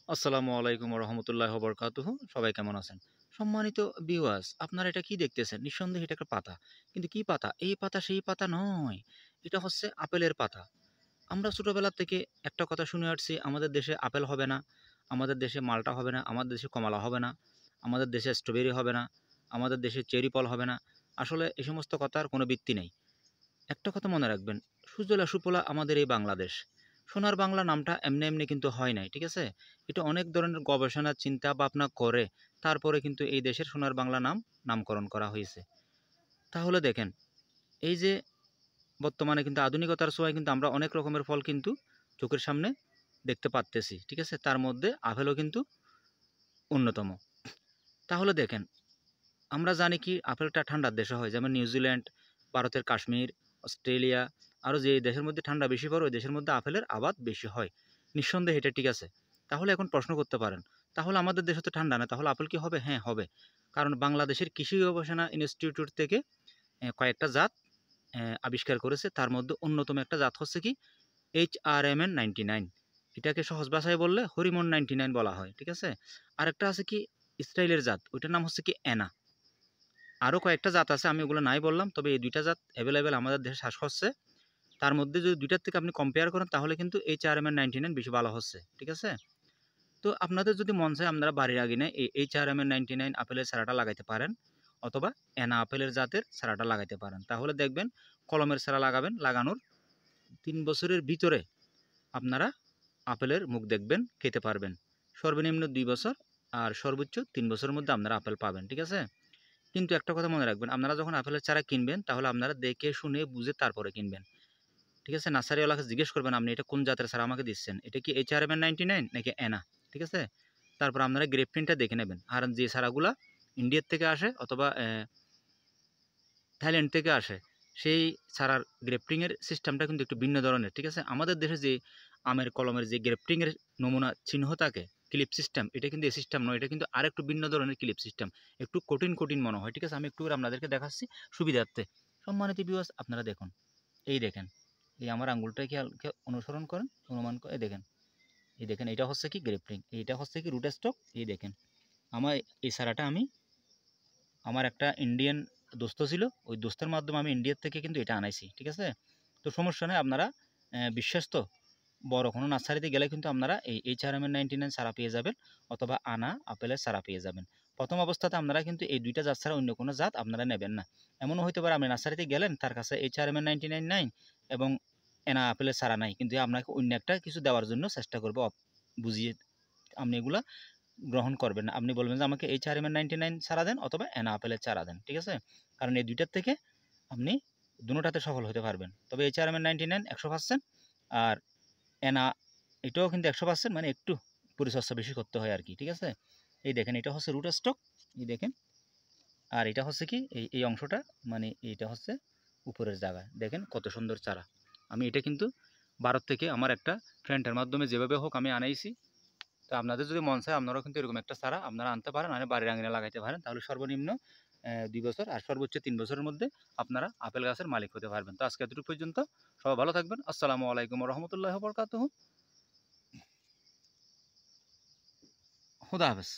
আসসালামু আলাইকুম রহমতুল্লাহ বরকাতুহু। সবাই কেমন আছেন? সম্মানিত ভিউয়ার্স, আপনারা এটা কি দেখতেছেন? নিঃসন্দেহে এটা একটা পাতা। কিন্তু কি পাতা? এই পাতা সেই পাতা নয়। এটা হচ্ছে আপেলের পাতা। আমরা ছোটবেলা থেকে একটা কথা শুনে আসছি, আমাদের দেশে আপেল হবে না, আমাদের দেশে মাল্টা হবে না, আমাদের দেশে কমলা হবে না, আমাদের দেশে স্ট্রবেরি হবে না, আমাদের দেশে চেরি ফল হবে না। আসলে এই সমস্ত কথার কোনো ভিত্তি নেই। একটা কথা মনে রাখবেন, সুজলা সুফলা আমাদের এই বাংলাদেশ। সোনার বাংলা নামটা এমনি এমনি কিন্তু হয় নাই, ঠিক আছে? এটা অনেক ধরনের গবেষণা চিন্তা ভাবনা করে তারপরে কিন্তু এই দেশের সোনার বাংলা নামকরণ করা হয়েছে। তাহলে দেখেন, এই যে বর্তমানে কিন্তু আধুনিকতার ছোঁয়ায় কিন্তু আমরা অনেক রকমের ফল কিন্তু চোখের সামনে দেখতে পারতেছি, ঠিক আছে? তার মধ্যে আপেলও কিন্তু অন্যতম। তাহলে দেখেন, আমরা জানি কি আপেলটা ঠান্ডার দেশে হয়, যেমন নিউজিল্যান্ড, ভারতের কাশ্মীর, অস্ট্রেলিয়া, আরও যে দেশের মধ্যে ঠান্ডা বেশি পড়ে ওই দেশের মধ্যে আপেলের আবাদ বেশি হয়। নিঃসন্দেহে এটা ঠিক আছে। তাহলে এখন প্রশ্ন করতে পারেন, তাহলে আমাদের দেশে তো ঠান্ডা না, তাহলে আপেল কি হবে? হ্যাঁ, হবে। কারণ বাংলাদেশের কৃষি গবেষণা ইনস্টিটিউট থেকে কয়েকটা জাত আবিষ্কার করেছে। তার মধ্যে অন্যতম একটা জাত হচ্ছে কি HRMN 99। এটাকে সহজ ভাষায় বললে হরিমন 99 বলা হয়, ঠিক আছে? আরেকটা আছে কি ইসরায়েলের জাত, ওইটার নাম হচ্ছে কি অ্যানা। আরও কয়েকটা জাত আছে, আমি ওগুলো নাই বললাম, তবে এই ২টা জাত এভেলেবেল আমাদের দেশে চাষ হচ্ছে। তার মধ্যে যদি ২টার থেকে আপনি কম্পেয়ার করেন তাহলে কিন্তু HRMN 99 বেশি ভালো হচ্ছে, ঠিক আছে? তো আপনাদের যদি মন চায় আপনারা বাড়ির আঙিনায় এই HRMN 99 আপেলের চারাটা লাগাইতে পারেন, অথবা এনা আপেলের জাতের চারাটা লাগাইতে পারেন। তাহলে দেখবেন কলমের চারা লাগাবেন, লাগানোর ৩ বছরের ভিতরে আপনারা আপেলের মুখ দেখবেন, খেতে পারবেন। সর্বনিম্ন ২ বছর আর সর্বোচ্চ ৩ বছরের মধ্যে আপনারা আপেল পাবেন, ঠিক আছে? কিন্তু একটা কথা মনে রাখবেন, আপনারা যখন আপেলের চারা কিনবেন তাহলে আপনারা দেখে শুনে বুঝে তারপরে কিনবেন, ঠিক আছে? নার্সারিওয়ালাকে জিজ্ঞেস করবেন আপনি এটা কোন জাতের চারা আমাকে দিচ্ছেন, এটা কি HRMN 99 নাকি অ্যানা, ঠিক আছে? তারপর আপনারা গ্রেপ প্রিন্টটা দেখে নেবেন। আর যে চারাগুলা ইন্ডিয়ার থেকে আসে অথবা থাইল্যান্ড থেকে আসে, সেই চারার গ্রেফটিংয়ের সিস্টেমটা কিন্তু একটু ভিন্ন ধরনের, ঠিক আছে? আমাদের দেশে যে আমের কলমের যে গ্রেফটিংয়ের নমুনা চিহ্ন থাকে, ক্লিপ সিস্টেম, এটা কিন্তু এই সিস্টেম নয়, এটা কিন্তু আরেকটু ভিন্ন ধরনের ক্লিপ সিস্টেম। একটু কঠিন কঠিন মনে হয়, ঠিক আছে? আমি একটু করে আপনাদেরকে দেখাচ্ছি সুবিধার্থে। সম্মানিত ভিউয়ার্স, আপনারা দেখুন, এই দেখেন, এই আমার আঙ্গুলটাকে অনুসরণ করেন, অনুমান করে দেখেন, এই দেখেন, এটা হচ্ছে কি গ্রেফটিং, এইটা হচ্ছে কি রুট স্টক। এই দেখেন, আমার এই চারাটা আমি আমার একটা ইন্ডিয়ান দোস্ত ছিল, ওই দোস্তের মাধ্যমে আমি ইন্ডিয়ার থেকে কিন্তু এটা আনাইছি, ঠিক আছে? তো সমস্যা নেই, আপনারা বিশ্বস্ত বড় কোনো নার্সারিতে গেলে কিন্তু আপনারা এই HRMN 99 চারা পেয়ে যাবেন, অথবা আনা আপেলের চারা পেয়ে যাবেন। প্রথম অবস্থাতে আপনারা কিন্তু এই ২টা জাত ছাড়া অন্য কোনো জাত আপনারা নেবেন না। এমনও হইতে পারে আপনি নার্সারিতে গেলেন, তার কাছে HRMN 99 নাই এবং এনা আপেলের চারা নাই, কিন্তু আপনাকে অন্য একটা কিছু দেওয়ার জন্য চেষ্টা করবে বুঝিয়ে। আপনি এগুলা গ্রহণ করবেন না। আপনি বলবেন যে আমাকে HRMN 99 চারা দেন অথবা অ্যানা আপেলের চারা দেন, ঠিক আছে? কারণ এই ২টার থেকে আপনি দুটোটাতে সফল হতে পারবেন। তবে HRMN 99 100%, আর অ্যানা এটাও কিন্তু 100%, মানে একটু পরিচর্যা বেশি করতে হয় আরকি, ঠিক আছে? এই দেখেন, এটা হচ্ছে রুট স্টক, এই দেখেন। আর এটা হচ্ছে কি এই অংশটা, মানে এইটা হচ্ছে উপরের জায়গা। দেখেন কত সুন্দর চারা। আমি এটা কিন্তু ভারত থেকে আমার একটা ফ্রেন্ডের মাধ্যমে যেভাবে হোক আমি আনাইছি। তো আপনাদের যদি মন চায় আপনারাও কিন্তু এরকম একটা চারা আপনারা আনতে পারেন, আর বাড়ির আঙিনায় লাগাইতে পারেন। তাহলে সর্বনিম্ন ২ বছর আর সর্বোচ্চ ৩ বছরের মধ্যে আপনারা আপেল গাছের মালিক হতে পারবেন। তো আজকে এতটুকু পর্যন্ত। সবাই ভালো থাকবেন। আসসালামু আলাইকুম ওয়া রাহমাতুল্লাহি ওয়া বারাকাতুহু। খুদা হাফেজ।